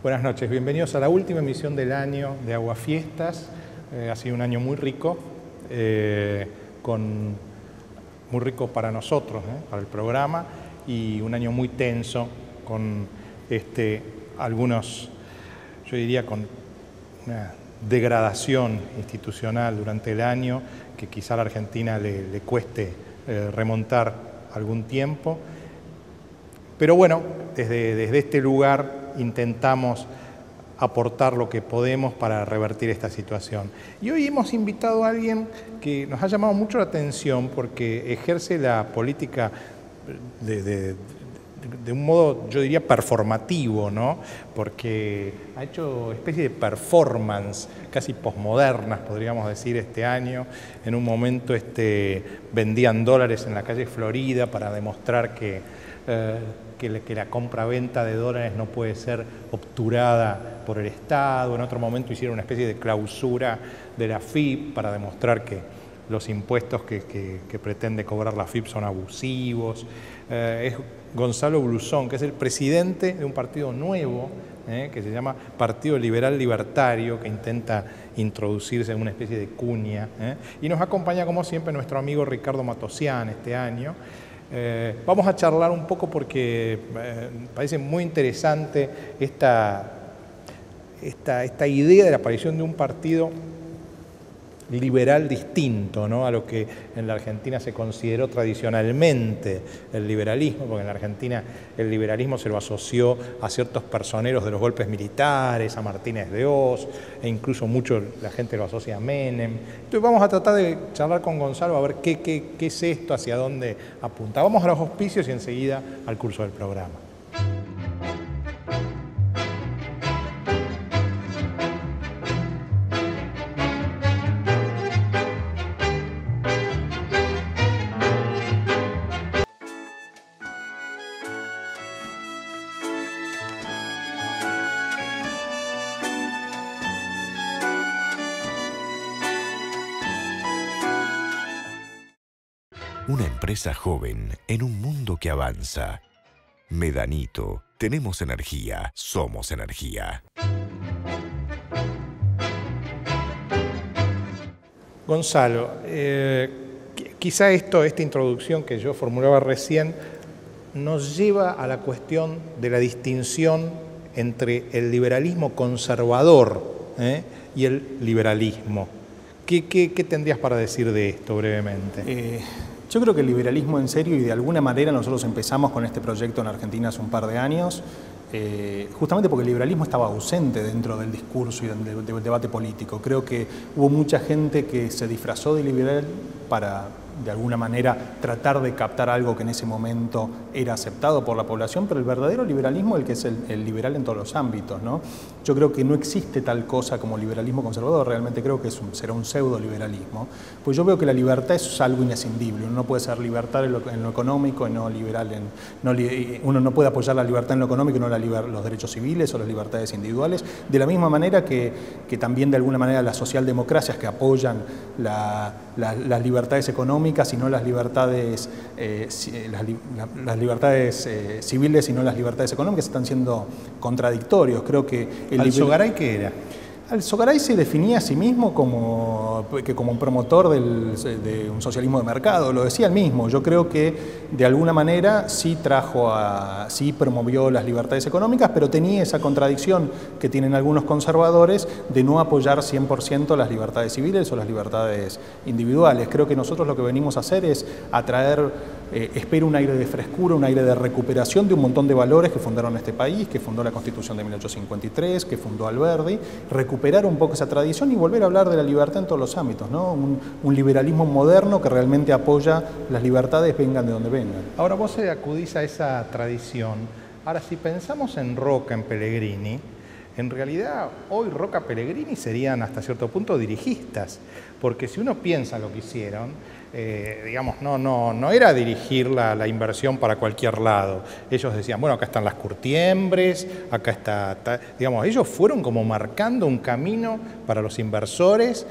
Buenas noches, bienvenidos a la última emisión del año de Aguafiestas. Ha sido un año muy rico, muy rico para nosotros, para el programa, y un año muy tenso, con algunos, yo diría, con una degradación institucional durante el año que quizá a la Argentina le cueste remontar algún tiempo. Pero bueno, desde este lugar intentamos aportar lo que podemos para revertir esta situación. Y hoy hemos invitado a alguien que nos ha llamado mucho la atención porque ejerce la política de un modo, yo diría, performativo, ¿no? Porque ha hecho especie de performance casi posmodernas, podríamos decir, este año. En un momento vendían dólares en la calle Florida para demostrar que la compra-venta de dólares no puede ser obturada por el Estado. En otro momento hicieron una especie de clausura de la AFIP para demostrar que los impuestos que pretende cobrar la AFIP son abusivos. Es Gonzalo Blusón, que es el presidente de un partido nuevo, que se llama Partido Liberal Libertario, que intenta introducirse en una especie de cuña. Y nos acompaña, como siempre, nuestro amigo Ricardo Matosian este año. Vamos a charlar un poco porque parece muy interesante esta idea de la aparición de un partido liberal distinto, ¿no?, a lo que en la Argentina se consideró tradicionalmente el liberalismo, porque en la Argentina el liberalismo se lo asoció a ciertos personeros de los golpes militares, a Martínez de Oz, e incluso mucho la gente lo asocia a Menem. Entonces vamos a tratar de charlar con Gonzalo a ver qué es esto, hacia dónde apunta. Vamos a los auspicios y enseguida al curso del programa. Una empresa joven en un mundo que avanza. Medanito, tenemos energía, somos energía. Gonzalo, quizá esta introducción que yo formulaba recién nos lleva a la cuestión de la distinción entre el liberalismo conservador y el liberalismo. ¿Qué tendrías para decir de esto brevemente? Yo creo que el liberalismo en serio, y de alguna manera nosotros empezamos con este proyecto en Argentina hace un par de años, justamente porque el liberalismo estaba ausente dentro del discurso y del debate político. Creo que hubo mucha gente que se disfrazó de liberal para, de alguna manera, tratar de captar algo que en ese momento era aceptado por la población, pero el verdadero liberalismo es el que es el liberal en todos los ámbitos, ¿no? Yo creo que no existe tal cosa como liberalismo conservador, realmente creo que será un pseudo-liberalismo, pues yo veo que la libertad es algo inescindible. Uno no puede ser liberal en lo económico y no liberal uno no puede apoyar la libertad en lo económico y no los derechos civiles o las libertades individuales, de la misma manera que también de alguna manera las socialdemocracias que apoyan las libertades económicas y no las libertades, civiles y no las libertades económicas están siendo contradictorios. Creo que ¿Alzogaray qué era? Alzogaray se definía a sí mismo como un promotor de un socialismo de mercado, lo decía él mismo. Yo creo que de alguna manera sí promovió las libertades económicas, pero tenía esa contradicción que tienen algunos conservadores de no apoyar 100% las libertades civiles o las libertades individuales. Creo que nosotros lo que venimos a hacer es atraer, espero, un aire de frescura, un aire de recuperación de un montón de valores que fundaron este país, que fundó la Constitución de 1853, que fundó Alberdi, recuperar un poco esa tradición y volver a hablar de la libertad en todos los ámbitos, ¿no? Un liberalismo moderno que realmente apoya las libertades, vengan de donde vengan. Ahora vos acudís a esa tradición. Ahora, si pensamos en Roca, en Pellegrini, en realidad hoy Roca, Pellegrini serían hasta cierto punto dirigistas, porque si uno piensa lo que hicieron, digamos, no era dirigir la inversión para cualquier lado. Ellos decían, bueno, acá están las curtiembres, acá está, digamos, ellos fueron como marcando un camino para los inversores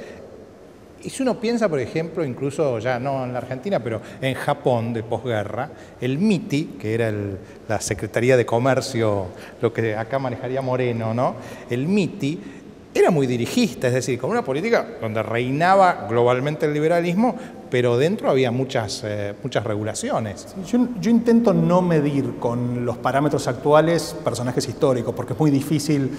Y si uno piensa, por ejemplo, incluso ya no en la Argentina, pero en Japón de posguerra, el MITI, que era la Secretaría de Comercio, lo que acá manejaría Moreno, ¿no? El MITI era muy dirigista, es decir, con una política donde reinaba globalmente el liberalismo, pero dentro había muchas regulaciones. Yo intento no medir con los parámetros actuales personajes históricos, porque es muy difícil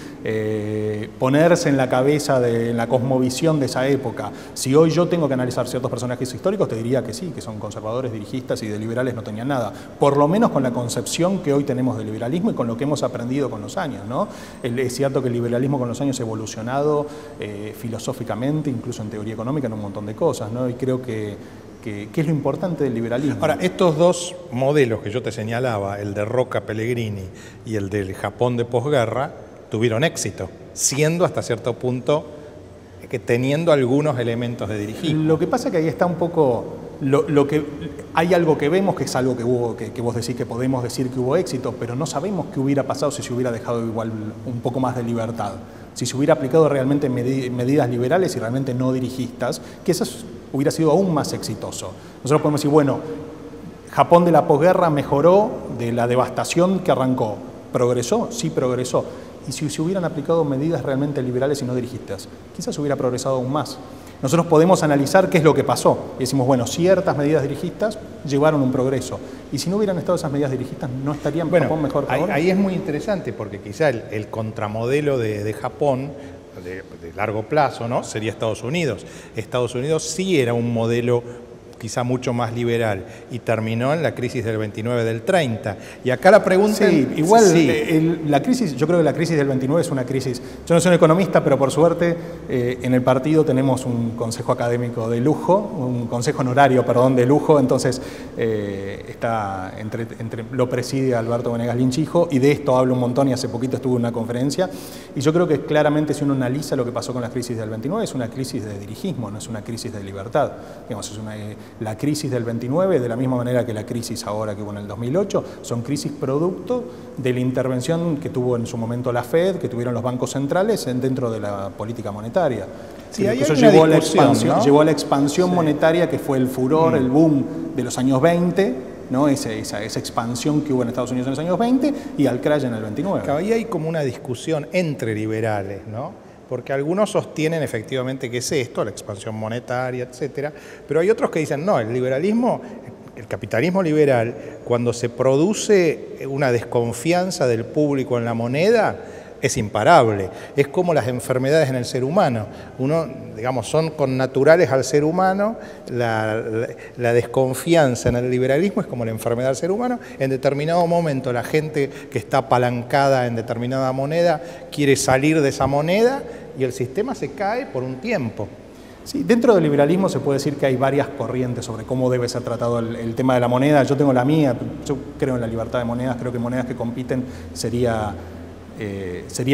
ponerse en la cabeza de la cosmovisión de esa época. Si hoy yo tengo que analizar ciertos personajes históricos, te diría que sí, que son conservadores, dirigistas y de liberales no tenían nada. Por lo menos con la concepción que hoy tenemos del liberalismo y con lo que hemos aprendido con los años, ¿no? Es cierto que el liberalismo con los años ha evolucionado filosóficamente, incluso en teoría económica, en un montón de cosas, ¿no? Y creo que es lo importante del liberalismo. Ahora, estos dos modelos que yo te señalaba, el de Roca Pellegrini y el del Japón de posguerra, tuvieron éxito, siendo hasta cierto punto que teniendo algunos elementos de dirigismo. Lo que pasa es que ahí está un poco hay algo que vemos, que es algo que vos decís que podemos decir que hubo éxito, pero no sabemos qué hubiera pasado si se hubiera dejado igual un poco más de libertad. Si se hubiera aplicado realmente medidas liberales y realmente no dirigistas, que eso hubiera sido aún más exitoso. Nosotros podemos decir, bueno, Japón de la posguerra mejoró de la devastación que arrancó. ¿Progresó? Sí, progresó. Y si se hubieran aplicado medidas realmente liberales y no dirigistas, quizás hubiera progresado aún más. Nosotros podemos analizar qué es lo que pasó. Y decimos, bueno, ciertas medidas dirigistas llevaron un progreso. Y si no hubieran estado esas medidas dirigistas, ¿no estarían Japón mejor que ahora? Ahí es muy interesante porque quizá el contramodelo de Japón de largo plazo, ¿no? Sería Estados Unidos. Estados Unidos sí era un modelo quizá mucho más liberal y terminó en la crisis del 29 del 30. Y acá la pregunta... Sí, igual la crisis, yo creo que la crisis del 29 es una crisis... Yo no soy un economista, pero por suerte en el partido tenemos un consejo académico de lujo, un consejo honorario, perdón, de lujo, entonces lo preside Alberto Venegas Linchijo y de esto hablo un montón y hace poquito estuve en una conferencia y yo creo que claramente si uno analiza lo que pasó con la crisis del 29 es una crisis de dirigismo, no es una crisis de libertad. Digamos, la crisis del 29, de la misma manera que la crisis ahora que hubo en el 2008, son crisis producto de la intervención que tuvo en su momento la FED, que tuvieron los bancos centrales dentro de la política monetaria. Sí, eso llevó a la expansión monetaria que fue el furor, el boom de los años 20, ¿no? Esa expansión que hubo en Estados Unidos en los años 20 y al crash en el 29. Ahí hay como una discusión entre liberales, ¿no? Porque algunos sostienen efectivamente que es esto, la expansión monetaria, etcétera, pero hay otros que dicen, no, el liberalismo, el capitalismo liberal, cuando se produce una desconfianza del público en la moneda, es imparable. Es como las enfermedades en el ser humano. Son connaturales al ser humano. La desconfianza en el liberalismo es como la enfermedad del ser humano. En determinado momento la gente que está apalancada en determinada moneda quiere salir de esa moneda y el sistema se cae por un tiempo. Sí, dentro del liberalismo se puede decir que hay varias corrientes sobre cómo debe ser tratado el tema de la moneda. Yo tengo la mía, yo creo en la libertad de monedas, creo que monedas que compiten sería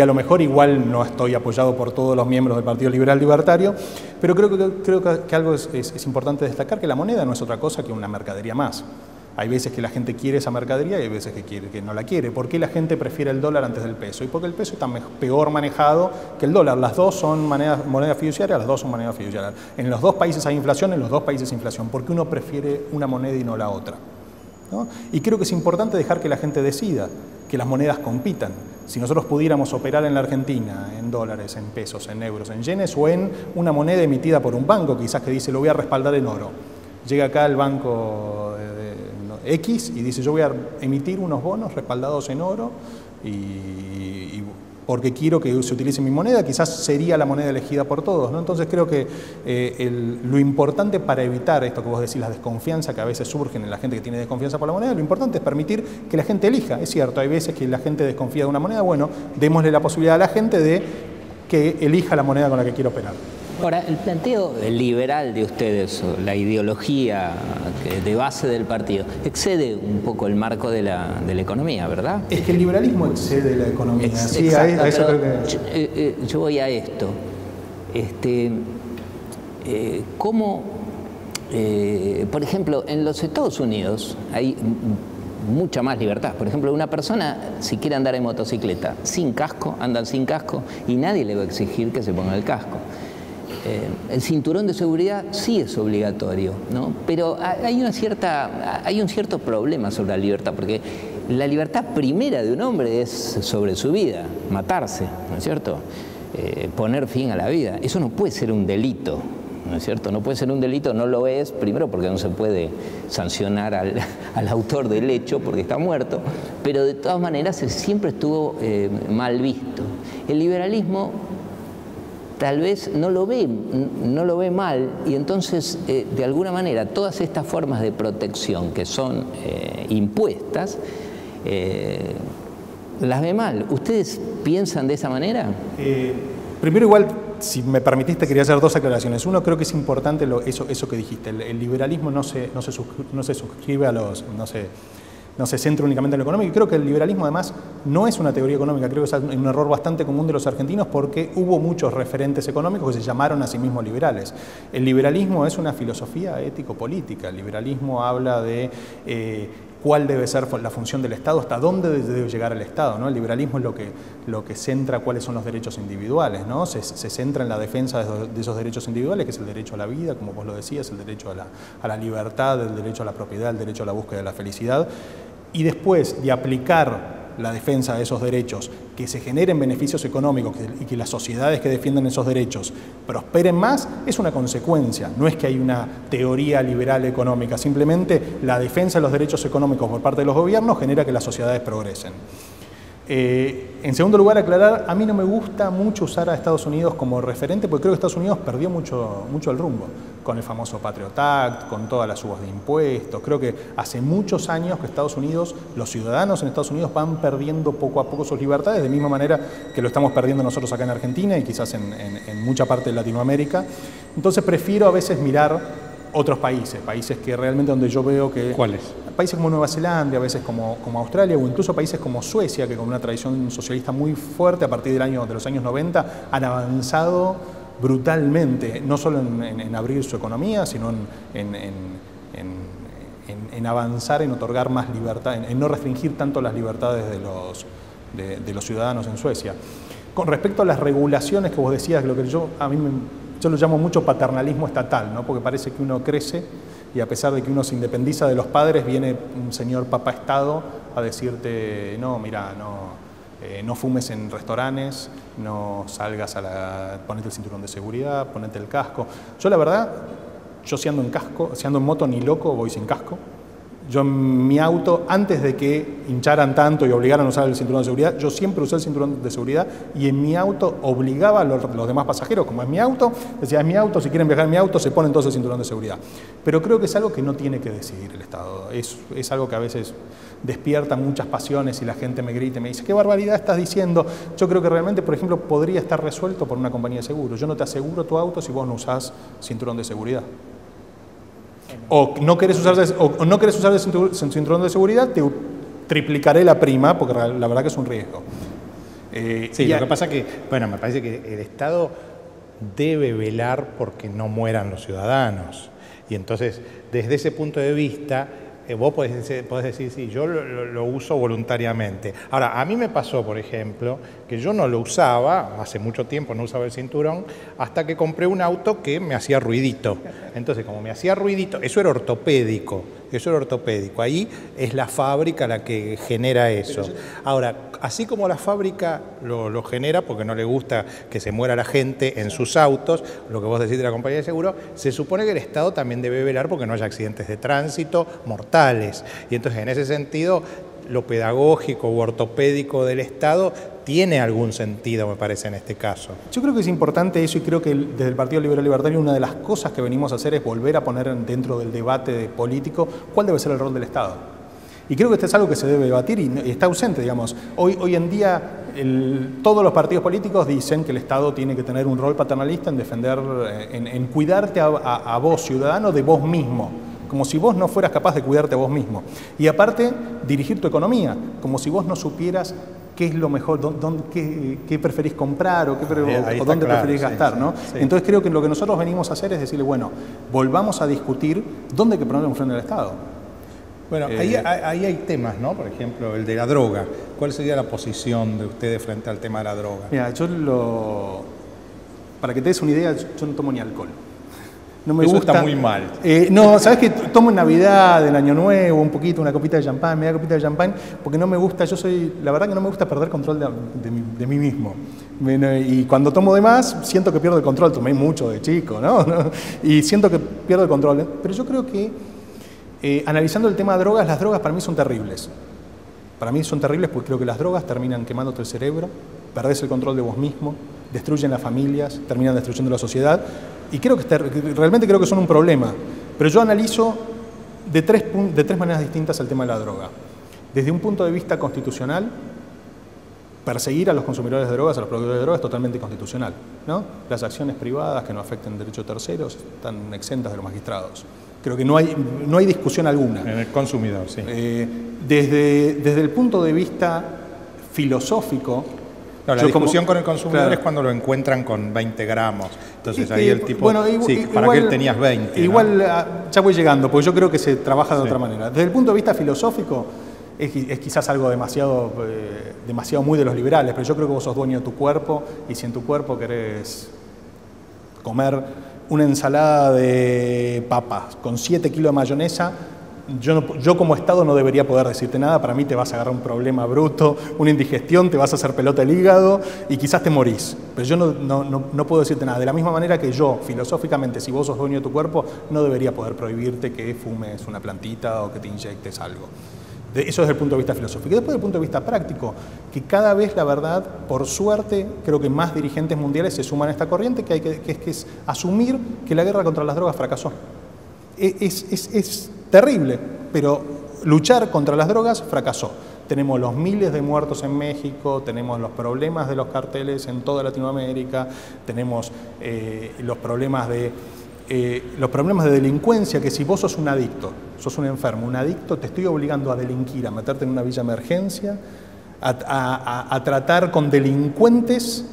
lo mejor. Igual no estoy apoyado por todos los miembros del Partido Liberal Libertario, pero creo que algo es importante destacar, que la moneda no es otra cosa que una mercadería más. Hay veces que la gente quiere esa mercadería y hay veces que no la quiere. ¿Por qué la gente prefiere el dólar antes del peso? Y porque el peso está peor manejado que el dólar. Las dos son moneda fiduciaria, las dos son moneda fiduciaria. En los dos países hay inflación, en los dos países hay inflación. ¿Por qué uno prefiere una moneda y no la otra? ¿No? Y creo que es importante dejar que la gente decida, que las monedas compitan. Si nosotros pudiéramos operar en la Argentina en dólares, en pesos, en euros, en yenes o en una moneda emitida por un banco, quizás que dice lo voy a respaldar en oro. Llega acá el banco X y dice yo voy a emitir unos bonos respaldados en oro y porque quiero que se utilice mi moneda, quizás sería la moneda elegida por todos, ¿no? Entonces creo que lo importante para evitar esto que vos decís, la desconfianza que a veces surgen en la gente que tiene desconfianza por la moneda, lo importante es permitir que la gente elija. Es cierto, hay veces que la gente desconfía de una moneda, bueno, démosle la posibilidad a la gente de que elija la moneda con la que quiere operar. Ahora, el planteo liberal de ustedes, la ideología de base del partido, excede un poco el marco de la economía, ¿verdad? Es que el liberalismo excede la economía. Sí, exacto, a eso creo que... yo voy a esto. ¿Cómo, por ejemplo, en los Estados Unidos hay mucha más libertad? Por ejemplo, una persona, si quiere andar en motocicleta sin casco, andan sin casco y nadie le va a exigir que se ponga el casco. el cinturón de seguridad sí es obligatorio, ¿no? Pero hay un cierto problema sobre la libertad, porque la libertad primera de un hombre es sobre su vida, matarse, ¿no es cierto? Poner fin a la vida. Eso no puede ser un delito, ¿no es cierto? No puede ser un delito, no lo es, primero porque no se puede sancionar al autor del hecho porque está muerto, pero de todas maneras siempre estuvo mal visto. El liberalismo tal vez no lo ve mal, y entonces de alguna manera todas estas formas de protección que son impuestas las ve mal. ¿Ustedes piensan de esa manera? Primero, igual, si me permitiste, quería hacer dos aclaraciones. Uno, creo que es importante eso que dijiste. El liberalismo no se suscribe a los... no se centra únicamente en lo económico, y creo que el liberalismo además no es una teoría económica, creo que es un error bastante común de los argentinos, porque hubo muchos referentes económicos que se llamaron a sí mismos liberales. El liberalismo es una filosofía ético-política. El liberalismo habla de cuál debe ser la función del Estado, hasta dónde debe llegar el Estado, ¿no? El liberalismo es lo que centra cuáles son los derechos individuales, ¿no? Se centra en la defensa de esos derechos individuales, que es el derecho a la vida, como vos lo decías, el derecho a la libertad, el derecho a la propiedad, el derecho a la búsqueda de la felicidad. Y después de aplicar la defensa de esos derechos, que se generen beneficios económicos y que las sociedades que defienden esos derechos prosperen más, es una consecuencia. No es que hay una teoría liberal económica, simplemente la defensa de los derechos económicos por parte de los gobiernos genera que las sociedades progresen. En segundo lugar, aclarar, a mí no me gusta mucho usar a Estados Unidos como referente, porque creo que Estados Unidos perdió mucho el rumbo con el famoso Patriot Act, con todas las subas de impuestos. Creo que hace muchos años que Estados Unidos, los ciudadanos en Estados Unidos van perdiendo poco a poco sus libertades, de misma manera que lo estamos perdiendo nosotros acá en Argentina y quizás en mucha parte de Latinoamérica. Entonces prefiero a veces mirar otros países que realmente donde yo veo que... ¿Cuáles? Países como Nueva Zelanda, a veces como Australia, o incluso países como Suecia, que con una tradición socialista muy fuerte a partir de los años 90 han avanzado brutalmente, no solo en abrir su economía, sino en avanzar, en otorgar más libertad, en no restringir tanto las libertades de los ciudadanos en Suecia. Con respecto a las regulaciones que vos decías, lo que yo lo llamo mucho paternalismo estatal, ¿no? Porque parece que uno crece y a pesar de que uno se independiza de los padres, viene un señor Papa Estado a decirte, no, mira, no fumes en restaurantes, no salgas ponete el cinturón de seguridad, ponete el casco. Yo la verdad, si ando en moto ni loco, voy sin casco. Yo en mi auto, antes de que hincharan tanto y obligaran a usar el cinturón de seguridad, yo siempre usé el cinturón de seguridad y en mi auto obligaba a los demás pasajeros, como es mi auto, decía, es mi auto, si quieren viajar en mi auto, se ponen todos el cinturón de seguridad. Pero creo que es algo que no tiene que decidir el Estado. Es algo que a veces despierta muchas pasiones y la gente me grita y me dice, ¿qué barbaridad estás diciendo? Yo creo que realmente, por ejemplo, podría estar resuelto por una compañía de seguros. Yo no te aseguro tu auto si vos no usás cinturón de seguridad. O no querés usar el cinturón de seguridad, te triplicaré la prima, porque la verdad que es un riesgo. Sí, lo que pasa que, bueno, me parece que el Estado debe velar porque no mueran los ciudadanos. Y entonces, desde ese punto de vista, vos podés decir, sí, yo lo uso voluntariamente. Ahora, a mí me pasó, por ejemplo, que yo no lo usaba, hace mucho tiempo no usaba el cinturón, hasta que compré un auto que me hacía ruidito. Entonces, como me hacía ruidito, eso era ortopédico, ahí es la fábrica la que genera eso. Ahora, así como la fábrica lo genera, porque no le gusta que se muera la gente en sus autos, lo que vos decís de la compañía de seguro, se supone que el Estado también debe velar porque no haya accidentes de tránsito mortales. Y entonces, en ese sentido, lo pedagógico u ortopédico del Estado tiene algún sentido, me parece, en este caso. Yo creo que es importante eso y creo que desde el Partido Liberal Libertario una de las cosas que venimos a hacer es volver a poner dentro del debate político cuál debe ser el rol del Estado. Y creo que esto es algo que se debe debatir y está ausente, digamos. Hoy en día todos los partidos políticos dicen que el Estado tiene que tener un rol paternalista en defender, en cuidarte a vos, ciudadano, de vos mismo. Como si vos no fueras capaz de cuidarte a vos mismo. Y aparte, dirigir tu economía, como si vos no supieras qué es lo mejor, qué preferís comprar o dónde preferís gastar, ¿no? Sí. Entonces creo que lo que nosotros venimos a hacer es decirle, bueno, volvamos a discutir dónde hay que ponerle un freno al Estado. Bueno, ahí hay temas, ¿no? Por ejemplo, el de la droga. ¿Cuál sería la posición de ustedes frente al tema de la droga? Mira, yo Para que te des una idea, yo no tomo ni alcohol. No me Eso gusta. está muy mal. No, ¿sabes qué? Tomo en Navidad, en Año Nuevo, un poquito, una copita de champán, media copita de champán, porque no me gusta, la verdad que no me gusta perder control de mí mismo. Y cuando tomo de más, siento que pierdo el control. Tomé mucho de chico, ¿no? Y siento que pierdo el control. Pero yo creo que, analizando el tema de drogas, las drogas para mí son terribles. Para mí son terribles porque creo que las drogas terminan quemándote el cerebro, perdés el control de vos mismo, destruyen las familias, terminan destruyendo la sociedad. Y realmente creo que son un problema. Pero yo analizo de tres maneras distintas el tema de la droga. Desde un punto de vista constitucional, perseguir a los consumidores de drogas, a los productores de drogas, es totalmente constitucional, ¿no? Las acciones privadas que no afecten derechos terceros están exentas de los magistrados. Creo que no hay discusión alguna. En el consumidor, sí. Desde el punto de vista filosófico... No, la discusión con el consumidor es cuando lo encuentran con 20 gramos. Entonces ahí el tipo, bueno, ¿para qué él tenías 20? Igual, ¿no? Ya voy llegando, porque yo creo que se trabaja de otra manera. Desde el punto de vista filosófico, es quizás algo demasiado muy de los liberales, pero yo creo que vos sos dueño de tu cuerpo, y si en tu cuerpo querés comer una ensalada de papas con 7 kilos de mayonesa, yo como Estado no debería poder decirte nada. Para mí te vas a agarrar un problema bruto, una indigestión, te vas a hacer pelota el hígado y quizás te morís. Pero yo no puedo decirte nada. De la misma manera que yo, filosóficamente, si vos sos dueño de tu cuerpo, no debería poder prohibirte que fumes una plantita o que te inyectes algo. Eso desde el punto de vista filosófico. Y después desde el punto de vista práctico, que cada vez, la verdad, por suerte, creo que más dirigentes mundiales se suman a esta corriente, que es asumir que la guerra contra las drogas fracasó. Es terrible, pero luchar contra las drogas fracasó. Tenemos los miles de muertos en México, tenemos los problemas de los carteles en toda Latinoamérica, tenemos los problemas de delincuencia, que si vos sos un adicto, sos un enfermo, un adicto, te estoy obligando a delinquir, a meterte en una villa de emergencia, a tratar con delincuentes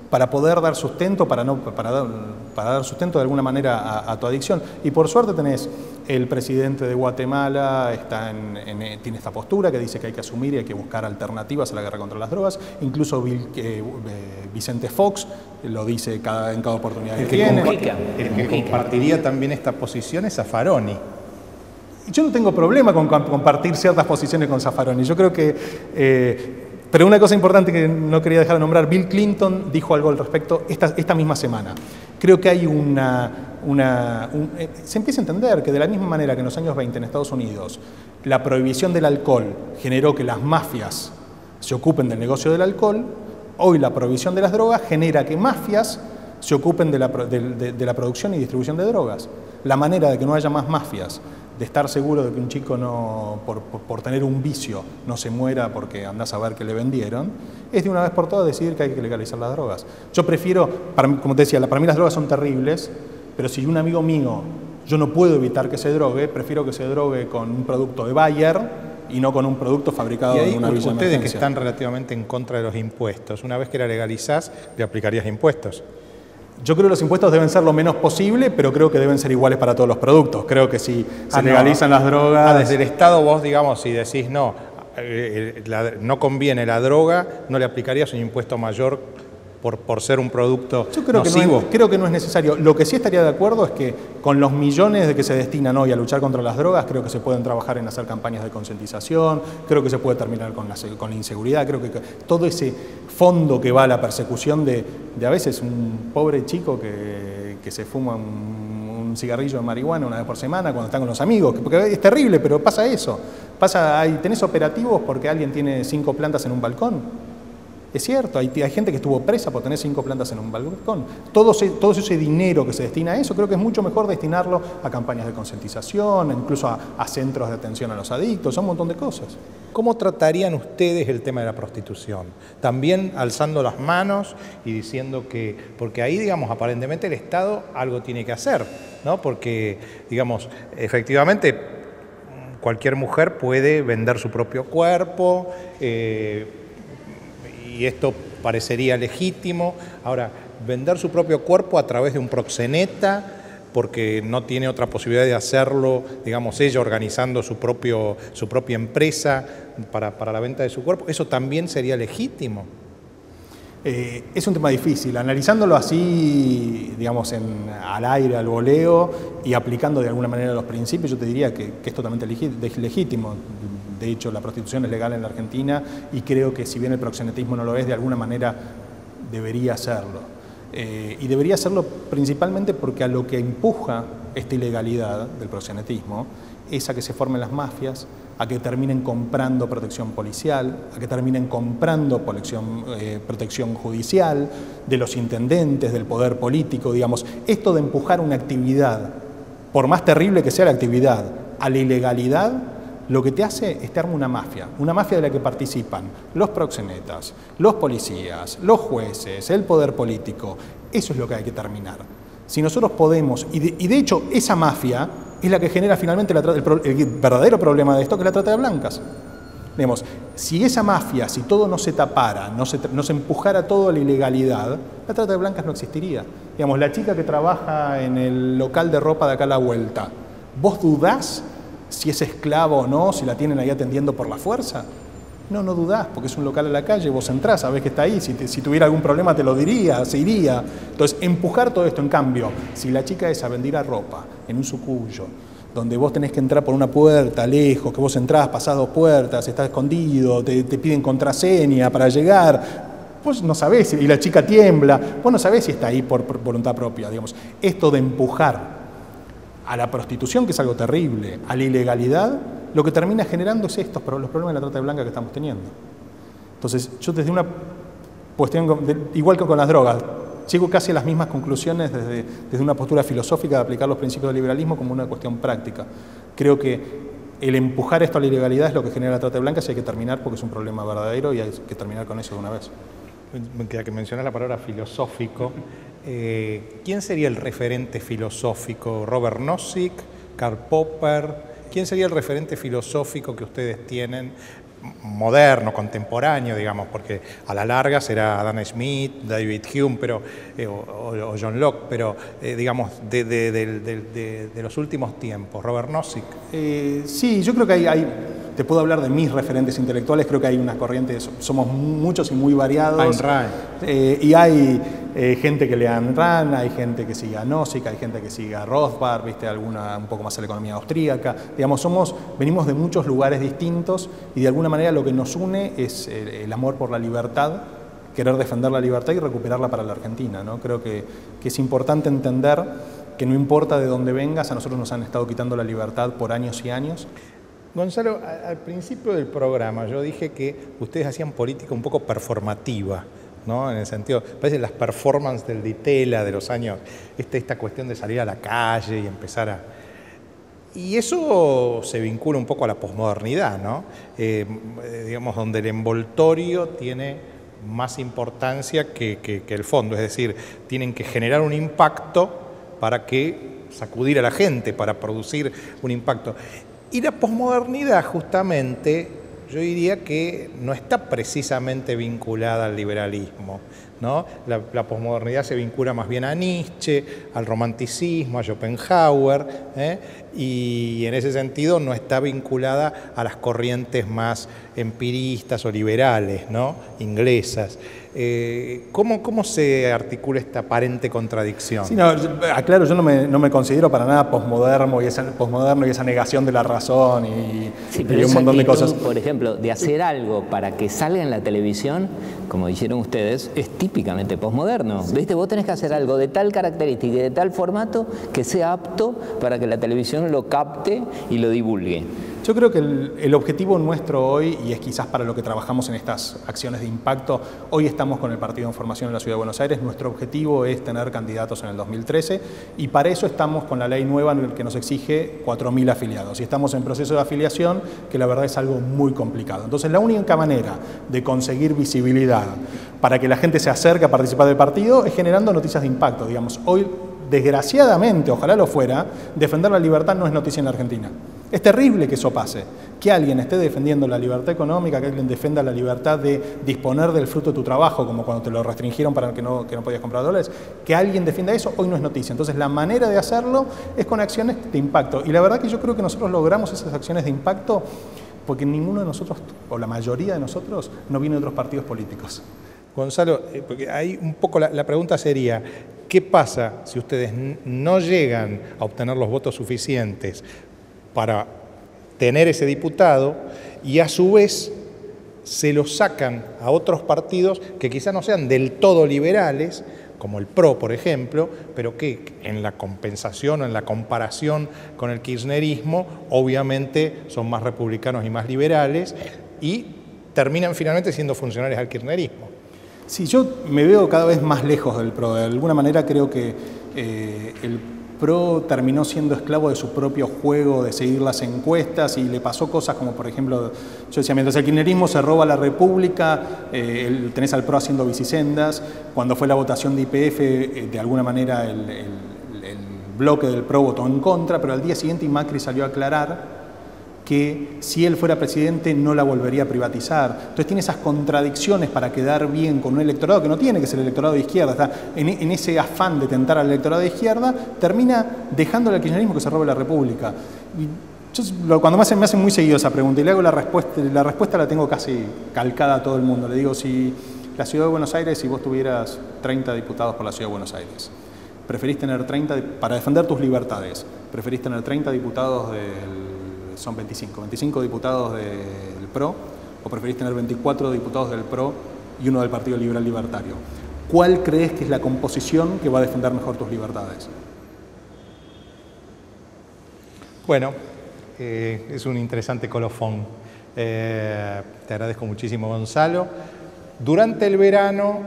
para poder dar sustento, para dar sustento de alguna manera a tu adicción. Y por suerte tenés el presidente de Guatemala, tiene esta postura que dice que hay que asumir y hay que buscar alternativas a la guerra contra las drogas. Incluso Vicente Fox lo dice en cada oportunidad que tiene. El que compartiría también esta posición es Zaffaroni. Yo no tengo problema con compartir ciertas posiciones con Zaffaroni. Yo creo que... pero una cosa importante que no quería dejar de nombrar, Bill Clinton dijo algo al respecto esta misma semana. Creo que hay se empieza a entender que de la misma manera que en los años 20 en Estados Unidos la prohibición del alcohol generó que las mafias se ocupen del negocio del alcohol, hoy la prohibición de las drogas genera que mafias se ocupen de la producción y distribución de drogas. La manera de que no haya más mafias, de estar seguro de que un chico por tener un vicio no se muera porque andás a ver que le vendieron, es de una vez por todas decidir que hay que legalizar las drogas. Yo prefiero, como te decía, para mí las drogas son terribles, pero si un amigo mío, yo no puedo evitar que se drogue, prefiero que se drogue con un producto de Bayer y no con un producto fabricado en una villa de emergencia. Ustedes que están relativamente en contra de los impuestos, una vez que la legalizás, ¿le aplicarías impuestos? Yo creo que los impuestos deben ser lo menos posible, pero creo que deben ser iguales para todos los productos. Creo que si se legalizan las drogas... desde el Estado vos, digamos, si decís no conviene la droga, ¿no le aplicarías un impuesto mayor por ser un producto nocivo? Creo que no es necesario. Lo que sí estaría de acuerdo es que con los millones de que se destinan hoy a luchar contra las drogas, creo que se pueden trabajar en hacer campañas de concientización, creo que se puede terminar con la inseguridad, creo que todo ese fondo que va a la persecución de a veces un pobre chico que se fuma un cigarrillo de marihuana una vez por semana cuando está con los amigos, porque es terrible, pero pasa eso. Tenés operativos porque alguien tiene 5 plantas en un balcón. Es cierto, hay gente que estuvo presa por tener 5 plantas en un balcón. Todo ese dinero que se destina a eso, creo que es mucho mejor destinarlo a campañas de concientización, incluso a centros de atención a los adictos, a un montón de cosas. ¿Cómo tratarían ustedes el tema de la prostitución? También alzando las manos y diciendo que... Porque ahí, digamos, aparentemente el Estado algo tiene que hacer, ¿no? Porque, digamos, efectivamente, cualquier mujer puede vender su propio cuerpo, y esto parecería legítimo. Ahora, vender su propio cuerpo a través de un proxeneta, porque no tiene otra posibilidad de hacerlo, digamos, ella organizando su propia empresa para la venta de su cuerpo, ¿eso también sería legítimo? Es un tema difícil. Analizándolo así, digamos, al aire, al voleo, y aplicando de alguna manera los principios, yo te diría que es totalmente legítimo. De hecho, la prostitución es legal en la Argentina y creo que si bien el proxenetismo no lo es, de alguna manera debería serlo. Y debería serlo principalmente porque a lo que empuja esta ilegalidad del proxenetismo es a que se formen las mafias, a que terminen comprando protección policial, a que terminen comprando protección judicial, de los intendentes, del poder político, digamos. Esto de empujar una actividad, por más terrible que sea la actividad, a la ilegalidad, lo que te hace es te arma una mafia de la que participan los proxenetas, los policías, los jueces, el poder político. Eso es lo que hay que terminar. Si nosotros podemos, y de hecho esa mafia es la que genera finalmente el verdadero problema de esto, que es la trata de blancas. Digamos, si esa mafia, si todo no se tapara, no se empujara todo a la ilegalidad, la trata de blancas no existiría. Digamos, la chica que trabaja en el local de ropa de acá a la vuelta, ¿vos dudás si es esclavo o no, si la tienen ahí atendiendo por la fuerza? No dudás, porque es un local a la calle, vos entrás, sabés que está ahí, si tuviera algún problema te lo diría, se iría. Entonces, empujar todo esto, en cambio, si la chica esa vendiera ropa en un sucuyo, donde vos tenés que entrar por una puerta lejos, que vos entrás, pasás 2 puertas, estás escondido, te piden contraseña para llegar, vos no sabés, y la chica tiembla, vos no sabés si está ahí por voluntad propia, digamos. Esto de empujar a la prostitución, que es algo terrible, a la ilegalidad, lo que termina generando es los problemas de la trata de blanca que estamos teniendo. Entonces, yo desde una cuestión, igual que con las drogas, llego casi a las mismas conclusiones desde una postura filosófica de aplicar los principios del liberalismo como una cuestión práctica. Creo que el empujar esto a la ilegalidad es lo que genera la trata de blancas y hay que terminar porque es un problema verdadero y hay que terminar con eso de una vez. Ya que mencionas la palabra filosófico, ¿quién sería el referente filosófico? ¿Robert Nozick? ¿Karl Popper? ¿Quién sería el referente filosófico que ustedes tienen, moderno, contemporáneo, digamos? Porque a la larga será Adam Smith, David Hume, o John Locke, pero digamos, de los últimos tiempos, Robert Nozick. Sí, yo creo que te puedo hablar de mis referentes intelectuales, creo que hay una corriente, somos muchos y muy variados. Ayn Rand. Y hay gente que lea Ayn Rand, hay gente que siga a Nozick, hay gente que siga a Rothbard, ¿viste? Alguna un poco más a la economía austríaca. Digamos, venimos de muchos lugares distintos y de alguna manera lo que nos une es el amor por la libertad, querer defender la libertad y recuperarla para la Argentina, ¿no? Creo que es importante entender que no importa de dónde vengas, a nosotros nos han estado quitando la libertad por años y años. Gonzalo, al principio del programa yo dije que ustedes hacían política un poco performativa, ¿no? En el sentido, parece las performances del Di Tella de los años, esta cuestión de salir a la calle y empezar a... Y eso se vincula un poco a la posmodernidad, ¿no? Digamos, donde el envoltorio tiene más importancia que el fondo, es decir, tienen que generar un impacto para sacudir a la gente, para producir un impacto. Y la posmodernidad, justamente, yo diría que no está precisamente vinculada al liberalismo, ¿no? La posmodernidad se vincula más bien a Nietzsche, al romanticismo, a Schopenhauer, y en ese sentido no está vinculada a las corrientes más empiristas o liberales, ¿no? Inglesas. ¿Cómo se articula esta aparente contradicción? Sí, aclaro, yo no me considero para nada posmoderno y esa negación de la razón sí, pero y un montón de cosas. Por ejemplo, de hacer algo para que salga en la televisión, como dijeron ustedes, es típicamente posmoderno. Sí. ¿Viste? Vos tenés que hacer algo de tal característica y de tal formato que sea apto para que la televisión lo capte y lo divulgue. Yo creo que el objetivo nuestro hoy, y es quizás para lo que trabajamos en estas acciones de impacto, hoy estamos con el Partido en Formación en la Ciudad de Buenos Aires, nuestro objetivo es tener candidatos en el 2013 y para eso estamos con la ley nueva en la que nos exige 4.000 afiliados y estamos en proceso de afiliación que la verdad es algo muy complicado. Entonces la única manera de conseguir visibilidad para que la gente se acerque a participar del partido es generando noticias de impacto. Digamos, hoy desgraciadamente, ojalá lo fuera, defender la libertad no es noticia en la Argentina. Es terrible que eso pase, que alguien esté defendiendo la libertad económica, que alguien defienda la libertad de disponer del fruto de tu trabajo, como cuando te lo restringieron para que no podías comprar dólares, que alguien defienda eso, hoy no es noticia. Entonces la manera de hacerlo es con acciones de impacto. Y la verdad que yo creo que nosotros logramos esas acciones de impacto porque ninguno de nosotros, o la mayoría de nosotros, no viene de otros partidos políticos. Gonzalo, porque ahí un poco la pregunta sería, ¿qué pasa si ustedes no llegan a obtener los votos suficientes para tener ese diputado y a su vez se lo sacan a otros partidos que quizá no sean del todo liberales, como el PRO, por ejemplo, pero que en la compensación o en la comparación con el kirchnerismo, obviamente son más republicanos y más liberales, y terminan finalmente siendo funcionarios al kirchnerismo? Sí, yo me veo cada vez más lejos del PRO. De alguna manera creo que el PRO terminó siendo esclavo de su propio juego de seguir las encuestas y le pasó cosas como, por ejemplo, yo decía, mientras el kirchnerismo se roba la República, tenés al PRO haciendo bicisendas. Cuando fue la votación de YPF, de alguna manera el bloque del PRO votó en contra, pero al día siguiente Macri salió a aclarar que si él fuera presidente no la volvería a privatizar. Entonces tiene esas contradicciones para quedar bien con un electorado que no tiene que ser el electorado de izquierda. Está en ese afán de tentar al electorado de izquierda, termina dejándole al kirchnerismo que se robe la República. Y yo, cuando me hacen muy seguido esa pregunta y le hago la respuesta la tengo casi calcada a todo el mundo. Le digo, si la Ciudad de Buenos Aires, si vos tuvieras 30 diputados por la Ciudad de Buenos Aires, ¿preferís tener 30, para defender tus libertades, preferís tener 30 diputados son 25 diputados del PRO, o preferís tener 24 diputados del PRO y uno del Partido Liberal Libertario? ¿Cuál crees que es la composición que va a defender mejor tus libertades? Bueno, es un interesante colofón. Te agradezco muchísimo, Gonzalo. Durante el verano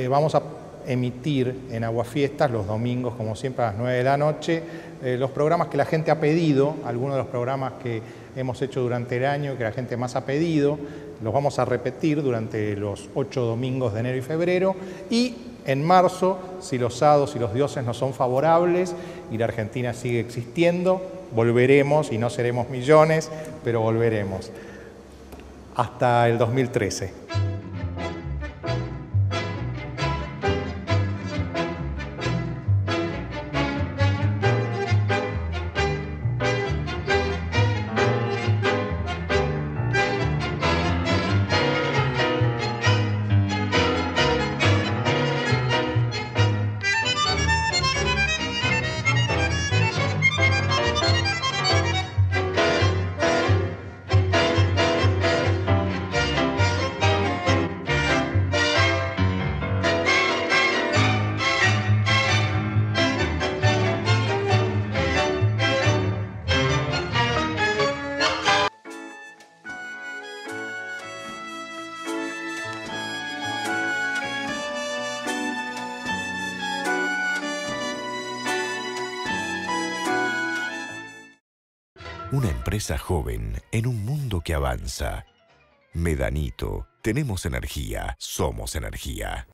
vamos a emitir en Aguafiestas los domingos, como siempre, a las 9 de la noche, los programas que la gente ha pedido, algunos de los programas que hemos hecho durante el año, que la gente más ha pedido, los vamos a repetir durante los 8 domingos de enero y febrero, y en marzo, si los hados y los dioses nos son favorables y la Argentina sigue existiendo, volveremos, y no seremos millones, pero volveremos. Hasta el 2013. Una empresa joven en un mundo que avanza. Medanito, tenemos energía, somos energía.